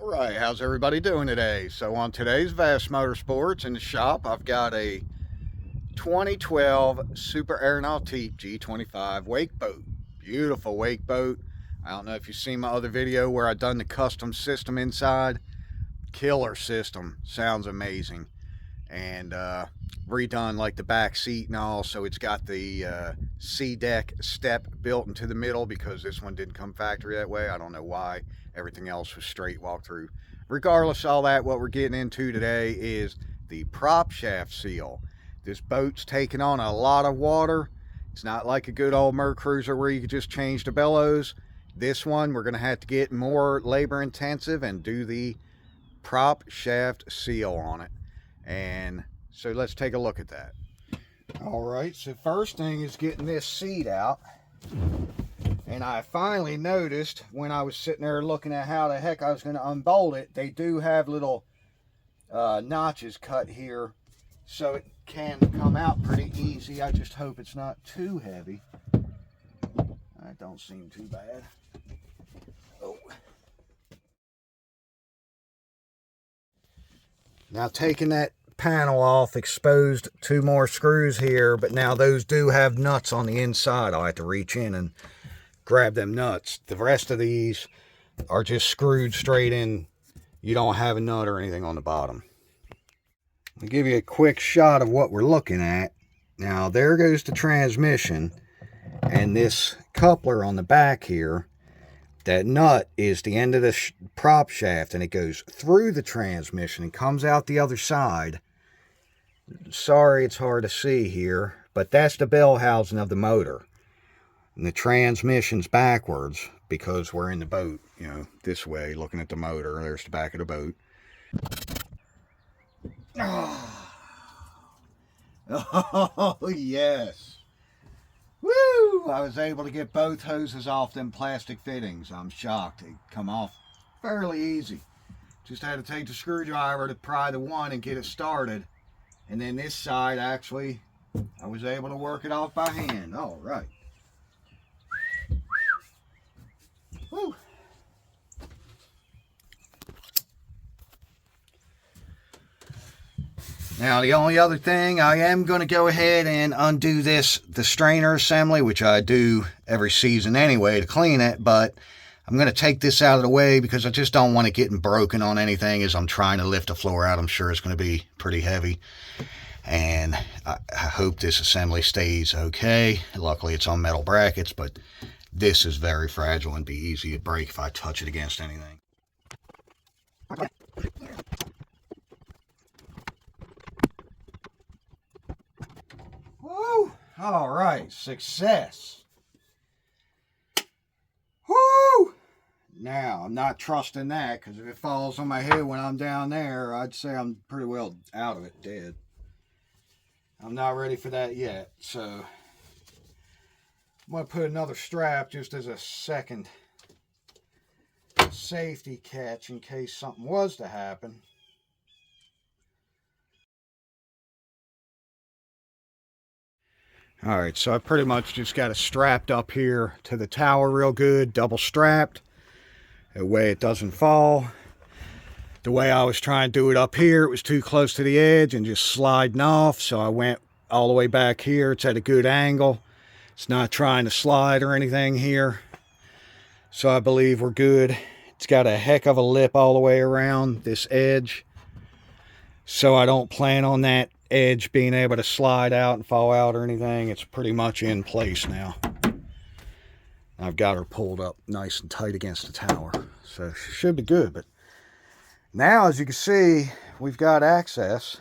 All right, how's everybody doing today? So on today's Vast Motorsports in the shop, I've got a 2012 Super Air Nautique G25 wake boat. Beautiful wake boat. I don't know if you've seen my other video where I done the custom system inside. Killer system, sounds amazing. And redone like the back seat and all, so it's got the C deck step built into the middle because this one didn't come factory that way. I don't know why. Everything else was straight walk through. Regardless of all that, what we're getting into today is the prop shaft seal. This boat's taking on a lot of water. It's not like a good old Mercruiser where you could just change the bellows. This one we're going to have to get more labor intensive and do the prop shaft seal on it. And so let's take a look at that. All right, so first thing is getting this seat out. And I finally noticed when I was sitting there looking at how the heck I was going to unbolt it, they do have little notches cut here, so it can come out pretty easy. I just hope it's not too heavy. That don't seem too bad. Oh. Now taking that panel off, exposed two more screws here, but now those do have nuts on the inside. I'll have to reach in and grab them nuts. The rest of these are just screwed straight in. You don't have a nut or anything on the bottom. I'll give you a quick shot of what we're looking at. Now there goes the transmission, and this coupler on the back here, that nut is the end of the prop shaft, and it goes through the transmission and comes out the other side. Sorry it's hard to see here, but that's the bell housing of the motor. And the transmission's backwards because we're in the boat, you know, this way, looking at the motor. There's the back of the boat. Oh, yes. Woo! I was able to get both hoses off them plastic fittings. I'm shocked. They come off fairly easy. Just had to take the screwdriver to pry the one and get it started. And then this side, actually, I was able to work it off by hand. All right. Woo. Now the only other thing, I am going to go ahead and undo the strainer assembly, which I do every season anyway to clean it, but I'm going to take this out of the way because I just don't want it getting broken on anything as I'm trying to lift the floor out. I'm sure it's going to be pretty heavy, and I hope this assembly stays okay. Luckily it's on metal brackets, but this is very fragile and be easy to break if I touch it against anything. Woo! All right, success. Woo! Now, I'm not trusting that, because if it falls on my head when I'm down there, I'd say I'm pretty well out of it, dead. I'm not ready for that yet, so I'm going to put another strap just as a second safety catch in case something was to happen. All right, so I pretty much just got it strapped up here to the tower real good, double strapped. That way it doesn't fall. The way I was trying to do it up here, it was too close to the edge and just sliding off, so I went all the way back here. It's at a good angle. It's not trying to slide or anything here. So I believe we're good. It's got a heck of a lip all the way around this edge. So I don't plan on that edge being able to slide out and fall out or anything. It's pretty much in place now. I've got her pulled up nice and tight against the tower. So she should be good. But now, as you can see, we've got access.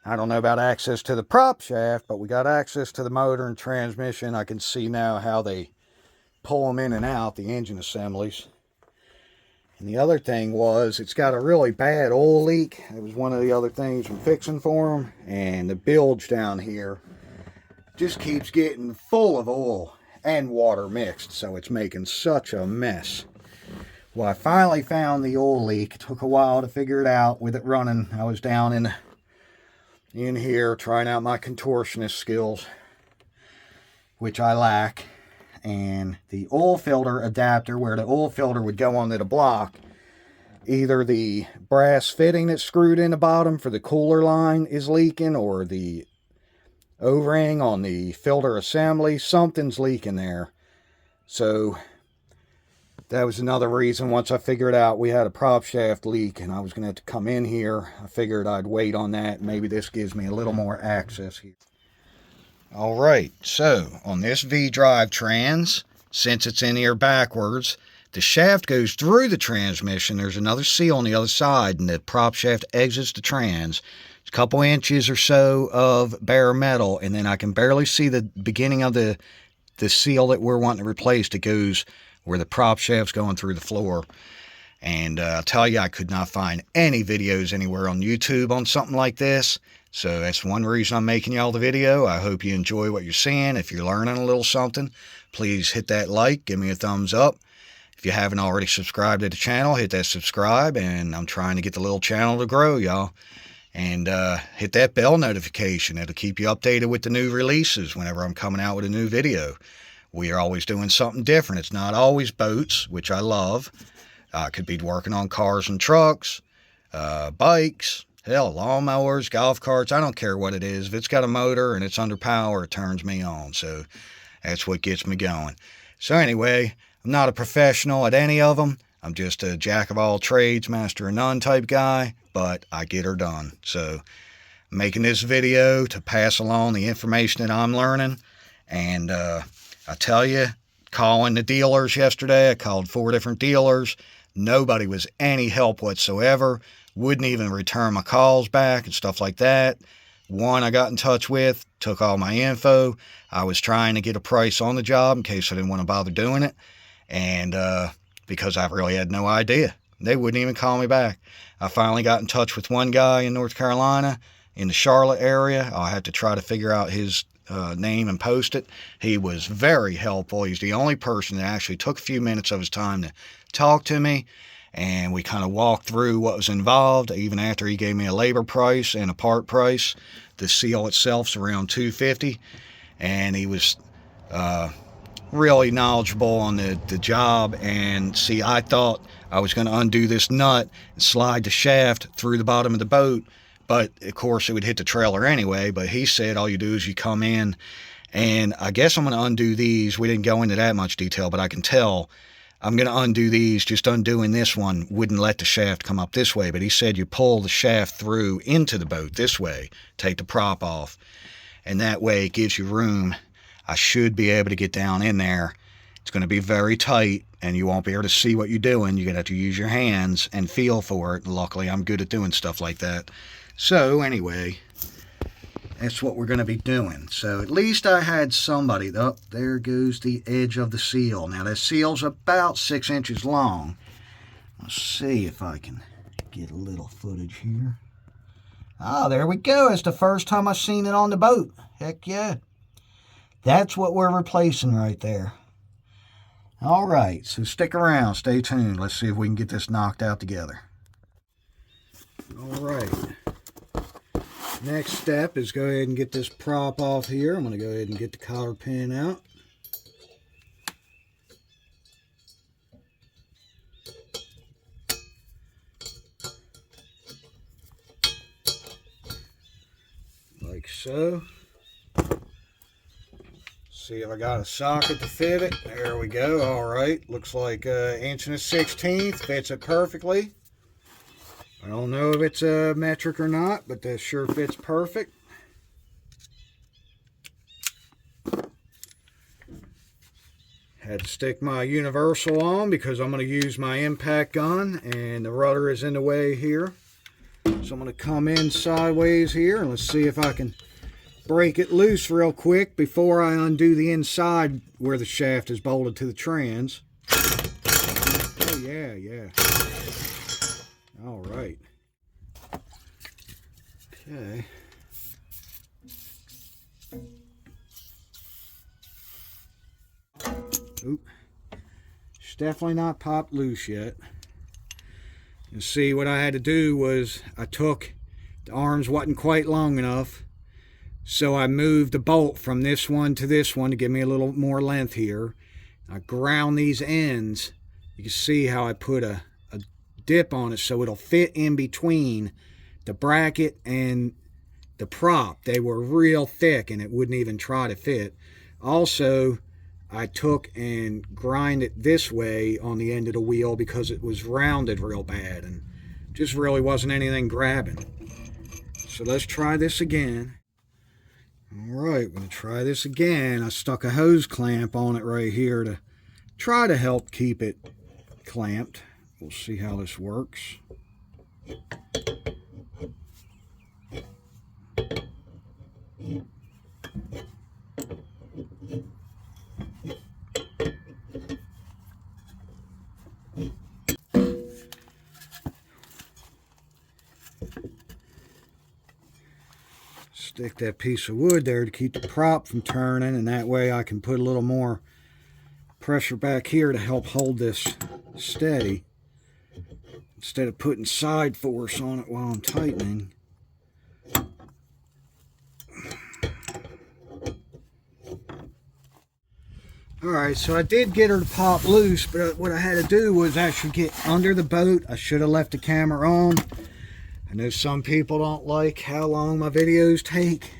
I don't know about access to the prop shaft, but we got access to the motor and transmission. I can see now how they pull them in and out, the engine assemblies. And the other thing was, it's got a really bad oil leak. It was one of the other things I'm fixing for them. And the bilge down here just keeps getting full of oil and water mixed. So it's making such a mess. Well, I finally found the oil leak. It took a while to figure it out with it running. I was down in here trying out my contortionist skills, which I lack. And the oil filter adapter, where the oil filter would go onto the block, either the brass fitting that's screwed in the bottom for the cooler line is leaking, or the O-ring on the filter assembly, something's leaking there. So that was another reason. Once I figured out we had a prop shaft leak and I was going to have to come in here, I figured I'd wait on that. Maybe this gives me a little more access here. Alright, so on this V-drive trans, since it's in here backwards, the shaft goes through the transmission. There's another seal on the other side, and the prop shaft exits the trans. It's a couple inches or so of bare metal, and then I can barely see the beginning of the seal that we're wanting to replace that goes where the prop shaft's going through the floor. And I'll tell you, I could not find any videos anywhere on YouTube on something like this. So that's one reason I'm making y'all the video. I hope you enjoy what you're seeing. If you're learning a little something, please hit that like, give me a thumbs up. If you haven't already subscribed to the channel, hit that subscribe. And I'm trying to get the little channel to grow, y'all. And hit that bell notification. It'll keep you updated with the new releases whenever I'm coming out with a new video. We are always doing something different. It's not always boats, which I love. I could be working on cars and trucks, bikes, hell, lawnmowers, golf carts. I don't care what it is. If it's got a motor and it's under power, it turns me on. So that's what gets me going. So anyway, I'm not a professional at any of them. I'm just a jack of all trades, master of none type guy, but I get her done. So I'm making this video to pass along the information that I'm learning. And I tell you, calling the dealers yesterday, I called 4 different dealers. Nobody was any help whatsoever. Wouldn't even return my calls back and stuff like that. One I got in touch with took all my info. I was trying to get a price on the job in case I didn't want to bother doing it. And because I really had no idea. They wouldn't even call me back. I finally got in touch with one guy in North Carolina in the Charlotte area. I had to try to figure out his name and post it. He was very helpful. He's the only person that actually took a few minutes of his time to talk to me, and we kind of walked through what was involved. Even after he gave me a labor price and a part price, the seal itself's around $250, and he was really knowledgeable on the job. And see, I thought I was going to undo this nut and slide the shaft through the bottom of the boat, but of course it would hit the trailer anyway. But he said all you do is you come in, and I guess I'm going to undo these. We didn't go into that much detail, but I can tell I'm going to undo these. Just undoing this one wouldn't let the shaft come up this way, but he said you pull the shaft through into the boat this way, take the prop off, and that way it gives you room. I should be able to get down in there. It's going to be very tight, and you won't be able to see what you're doing. You're going to have to use your hands and feel for it. Luckily, I'm good at doing stuff like that. So anyway, that's what we're going to be doing. So at least I had somebody. Oh, there goes the edge of the seal. Now that seal's about 6 inches long. Let's see if I can get a little footage here. Oh, there we go. It's the first time I've seen it on the boat. Heck yeah. That's what we're replacing right there. All right, so stick around, stay tuned. Let's see if we can get this knocked out together. All right. Next step is go ahead and get this prop off here. I'm going to go ahead and get the cotter pin out. Like so. See if I got a socket to fit it. There we go. All right. Looks like 1 1/16. Fits it perfectly. I don't know if it's metric or not, but that sure fits perfect. Had to stick my universal on because I'm going to use my impact gun, and the rudder is in the way here. So I'm going to come in sideways here, and let's see if I can break it loose real quick before I undo the inside where the shaft is bolted to the trans. Oh yeah, yeah. All right. Okay. Oop. It's definitely not popped loose yet. You see, what I had to do was I took the arms wasn't quite long enough. So I moved the bolt from this one to this one to give me a little more length here. I ground these ends. You can see how I put a dip on it so it'll fit in between the bracket and the prop. They were real thick and it wouldn't even try to fit. Also, I took and grinded it this way on the end of the wheel because it was rounded real bad and just really wasn't anything grabbing. So let's try this again. Alright, we're going to try this again. I stuck a hose clamp on it right here to try to help keep it clamped. We'll see how this works. Stick that piece of wood there to keep the prop from turning, and that way I can put a little more pressure back here to help hold this steady instead of putting side force on it while I'm tightening. Alright, so I did get her to pop loose, but what I had to do was actually get under the boat. I should have left the camera on. I know some people don't like how long my videos take,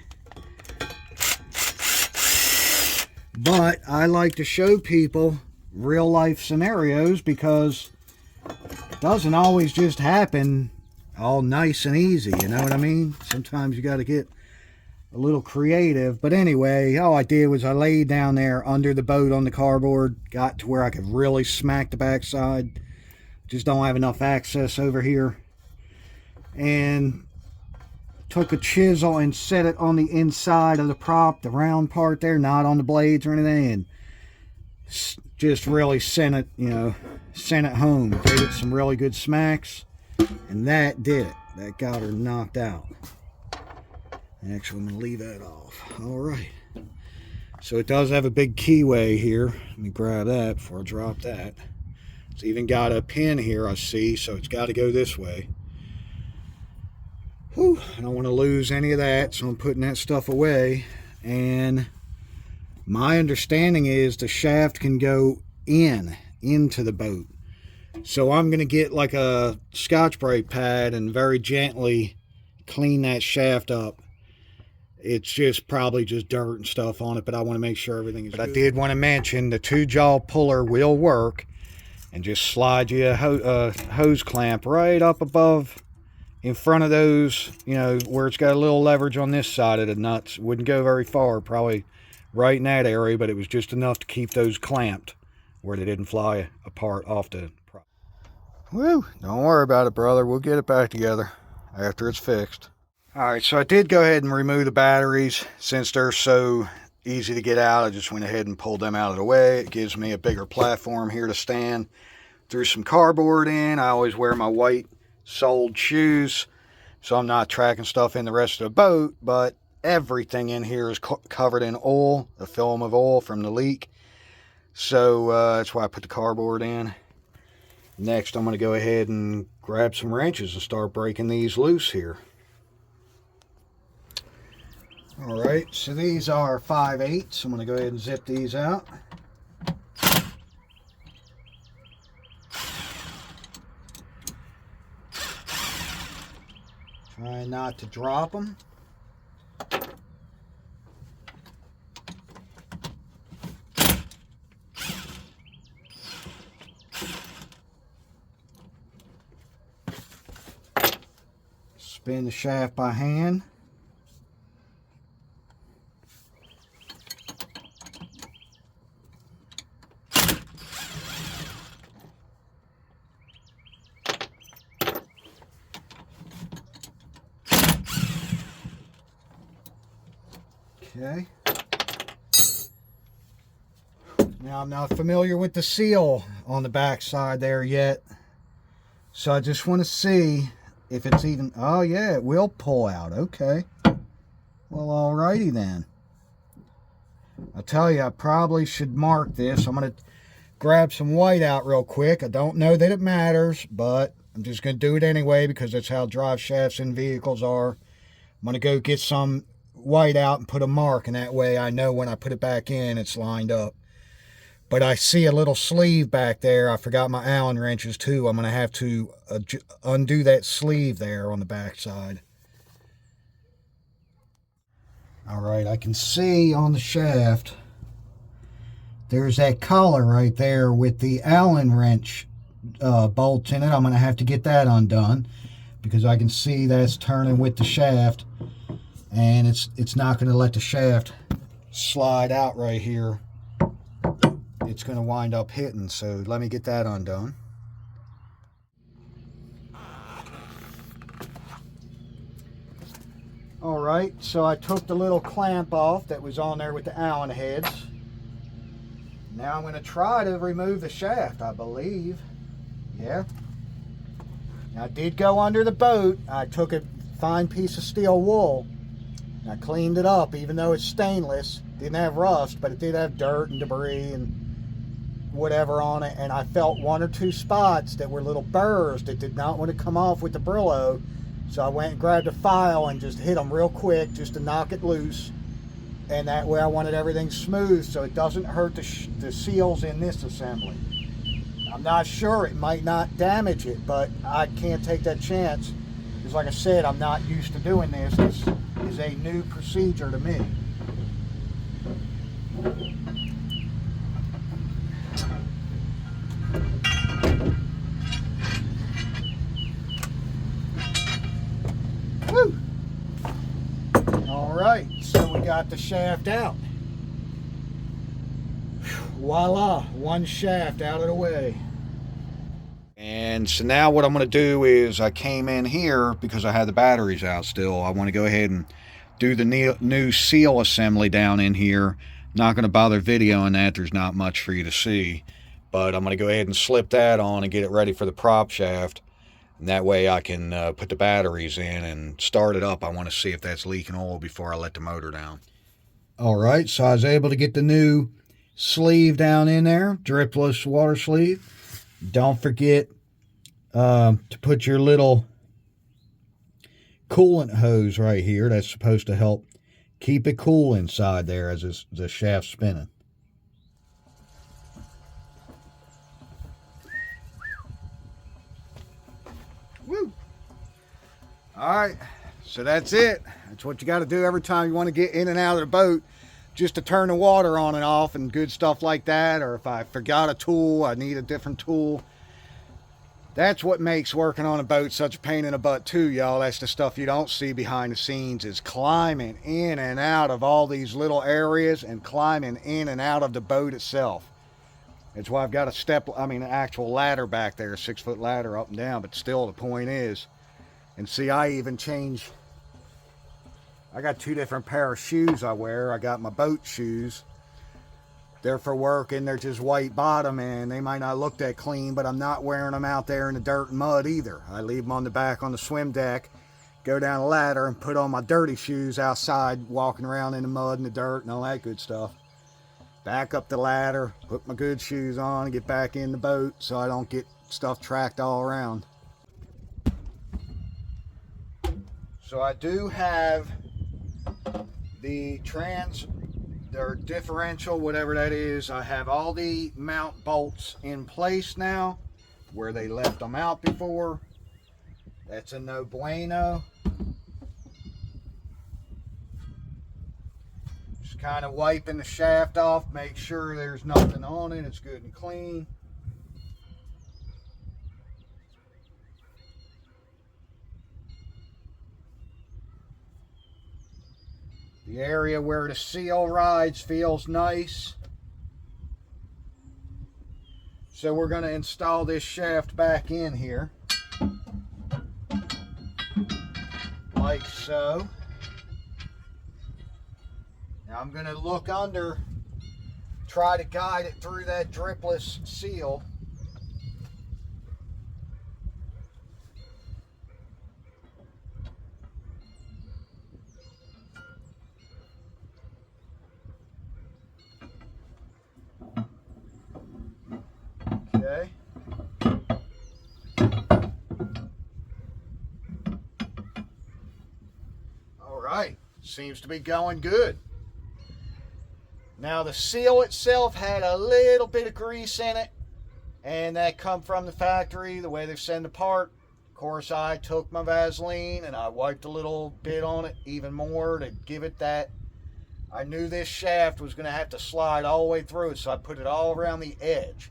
but I like to show people real life scenarios because it doesn't always just happen all nice and easy, you know what I mean? Sometimes you got to get a little creative. But anyway, all I did was I laid down there under the boat on the cardboard, got to where I could really smack the backside. Just don't have enough access over here. And took a chisel and set it on the inside of the prop, the round part there, not on the blades or anything, and just really sent it, you know, sent it home. Gave it some really good smacks, and that did it. That got her knocked out. Actually, I'm going to leave that off. Alright. So it does have a big keyway here. Let me grab that before I drop that. It's even got a pin here, I see, so it's got to go this way. Whew, I don't want to lose any of that, so I'm putting that stuff away. And my understanding is the shaft can go into the boat. So I'm going to get like a Scotch-Brite pad and very gently clean that shaft up. It's just probably just dirt and stuff on it, but I want to make sure everything is good. I did want to mention the 2-jaw puller will work, and just slide you a hose clamp right up above in front of those, you know, where it's got a little leverage on this side of the nuts. Wouldn't go very far, probably right in that area, but it was just enough to keep those clamped where they didn't fly apart off the prop. Woo, don't worry about it, brother. We'll get it back together after it's fixed. Alright, so I did go ahead and remove the batteries. Since they're so easy to get out, I just went ahead and pulled them out of the way. It gives me a bigger platform here to stand. Threw some cardboard in. I always wear my white soled shoes, so I'm not tracking stuff in the rest of the boat, but everything in here is covered in oil, a film of oil from the leak. So that's why I put the cardboard in. Next, I'm going to go ahead and grab some wrenches and start breaking these loose here. Alright, so these are 5/8. I'm going to go ahead and zip these out. Try not to drop them. Spin the shaft by hand. Okay. Now I'm not familiar with the seal on the back side there yet, so I just want to see if it's even, oh yeah, it will pull out. Okay, well, alrighty then. I'll tell you, I probably should mark this. I'm going to grab some white out real quick. I don't know that it matters, but I'm just going to do it anyway because that's how drive shafts in vehicles are. I'm going to go get some white out and put a mark, and that way I know when I put it back in, it's lined up. But I see a little sleeve back there. I forgot my Allen wrenches too. I'm going to have to undo that sleeve there on the back side. All right, I can see on the shaft, there's that collar right there with the Allen wrench bolts in it. I'm going to have to get that undone because I can see that's turning with the shaft, and it's not going to let the shaft slide out right here. It's going to wind up hitting, so let me get that undone. All right, so I took the little clamp off that was on there with the Allen heads. Now I'm going to try to remove the shaft, I believe. Yeah. Now I did go under the boat. I took a fine piece of steel wool. And I cleaned it up, even though it's stainless. Didn't have rust, but it did have dirt and debris and whatever on it. And I felt one or two spots that were little burrs that did not want to come off with the Brillo. So I went and grabbed a file and just hit them real quick just to knock it loose. And that way I wanted everything smooth so it doesn't hurt the seals in this assembly. I'm not sure, it might not damage it, but I can't take that chance. Because like I said, I'm not used to doing this. This is a new procedure to me. Woo! All right, so we got the shaft out. Voila, one shaft out of the way. And so now what I'm going to do is I came in here because I had the batteries out still. I want to go ahead and do the new seal assembly down in here. Not going to bother videoing that. There's not much for you to see. But I'm going to go ahead and slip that on and get it ready for the prop shaft. And that way I can put the batteries in and start it up. I want to see if that's leaking oil before I let the motor down. All right, so I was able to get the new sleeve down in there, dripless water sleeve. Don't forget to put your little coolant hose right here. That's supposed to help keep it cool inside there as the shaft's spinning. Woo! All right, so that's it. That's what you got to do every time you want to get in and out of the boat, just to turn the water on and off and good stuff like that. Or if I forgot a tool, I need a different tool. That's what makes working on a boat such a pain in the butt too, y'all. That's the stuff you don't see behind the scenes, is climbing in and out of all these little areas and climbing in and out of the boat itself. That's why I've got an actual ladder back there, a 6-foot ladder up and down, but still the point is, and see, I got two different pair of shoes I wear. I got my boat shoes. They're for work and they're just white bottom and they might not look that clean, but I'm not wearing them out there in the dirt and mud either. I leave them on the back on the swim deck, go down the ladder and put on my dirty shoes outside, walking around in the mud and the dirt and all that good stuff. Back up the ladder, put my good shoes on and get back in the boat so I don't get stuff tracked all around. So I do have the differential, whatever that is. I have all the mount bolts in place now where they left them out before. That's a no bueno. Just kind of wiping the shaft off, make sure there's nothing on it, it's good and clean. The area where the seal rides feels nice. So we're going to install this shaft back in here. Like so. Now I'm going to look under, try to guide it through that dripless seal. Okay. All right, seems to be going good. Now the seal itself had a little bit of grease in it, and that come from the factory, the way they send the part. Of course, I took my Vaseline and I wiped a little bit on it even more to give it that. I knew this shaft was going to have to slide all the way through it, so I put it all around the edge.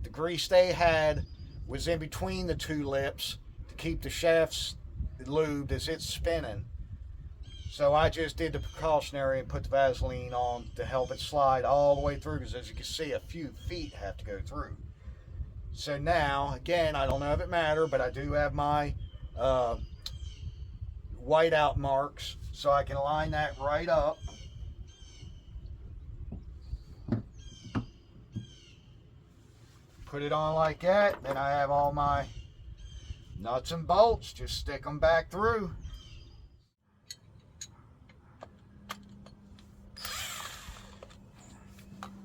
The grease they had was in between the two lips to keep the shafts lubed as it's spinning. So I just did the precautionary and put the Vaseline on to help it slide all the way through, because as you can see, a few feet have to go through. So now, again, I don't know if it matters, but I do have my whiteout marks, so I can line that right up. Put it on like that, then I have all my nuts and bolts, just stick them back through.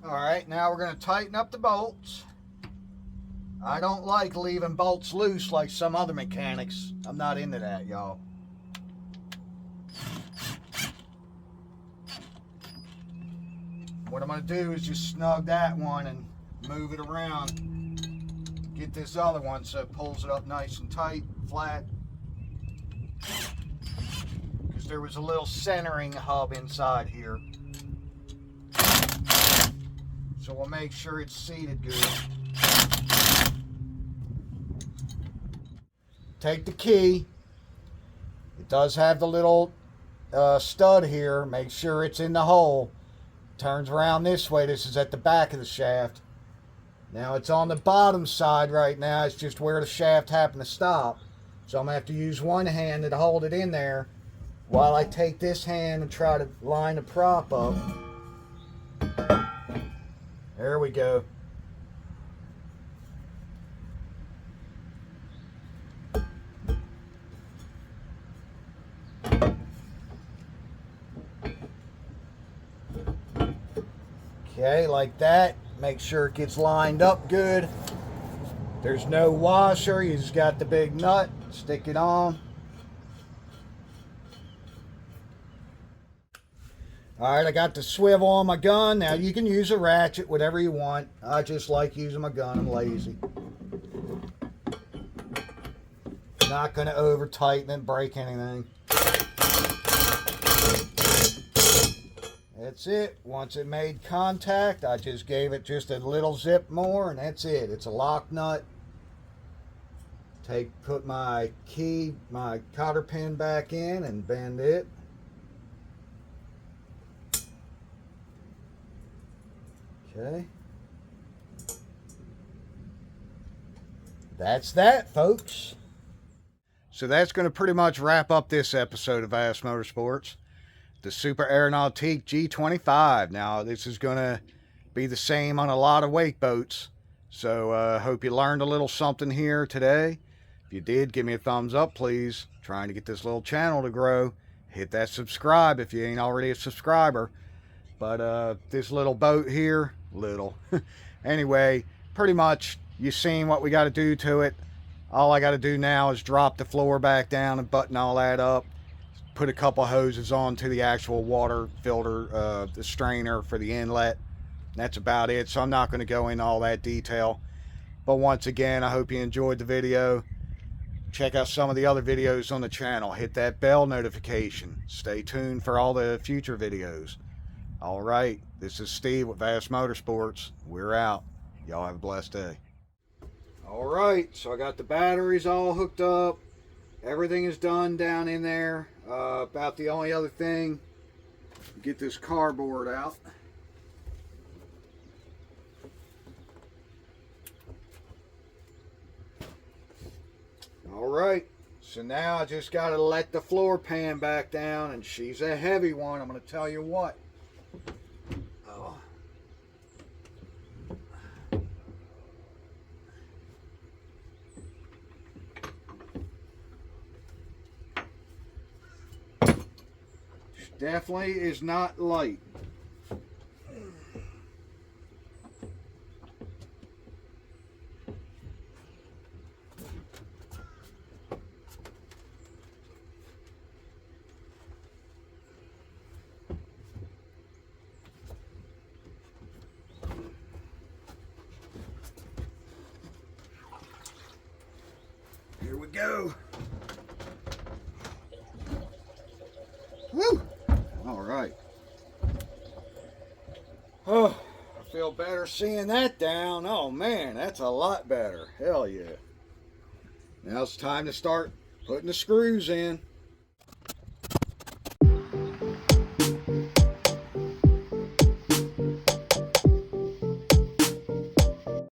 Alright, now we're going to tighten up the bolts. I don't like leaving bolts loose like some other mechanics. I'm not into that, y'all. What I'm going to do is just snug that one and move it around. Get this other one so it pulls it up nice and tight, flat. Because there was a little centering hub inside here. So we'll make sure it's seated good. Take the key. It does have the little stud here. Make sure it's in the hole. Turns around this way. This is at the back of the shaft. Now it's on the bottom side right now. It's just where the shaft happened to stop. So I'm going to have to use one hand to hold it in there while I take this hand and try to line the prop up. There we go. Okay, like that. Make sure it gets lined up good. There's no washer. You just got the big nut. Stick it on. Alright, I got the swivel on my gun. Now you can use a ratchet, whatever you want. I just like using my gun. I'm lazy. Not going to over tighten and break anything. That's it. Once it made contact, I just gave it just a little zip more, and that's it. It's a lock nut. Put my key, my cotter pin back in and bend it. Okay. That's that, folks. So that's going to pretty much wrap up this episode of Vast Motorsports. The Super Air Nautique G25. Now, this is going to be the same on a lot of wake boats. So, hope you learned a little something here today. If you did, give me a thumbs up, please. Trying to get this little channel to grow. Hit that subscribe if you ain't already a subscriber. But this little boat here, anyway, pretty much you seen what we got to do to it. All I got to do now is drop the floor back down and button all that up. Put a couple hoses on to the actual water filter, the strainer for the inlet. That's about it. So I'm not going to go into all that detail. But once again, I hope you enjoyed the video. Check out some of the other videos on the channel. Hit that bell notification. Stay tuned for all the future videos. All right, this is Steve with Vast Motorsports. We're out. Y'all have a blessed day. All right, so I got the batteries all hooked up. Everything is done down in there. About the only other thing, get this cardboard out. All right, so now I just got to let the floor pan back down, and she's a heavy one. I'm going to tell you what. Oh. Definitely is not light. Here we go. Woo! All right. Oh, I feel better seeing that down. Oh man, that's a lot better. Hell yeah. Now it's time to start putting the screws in.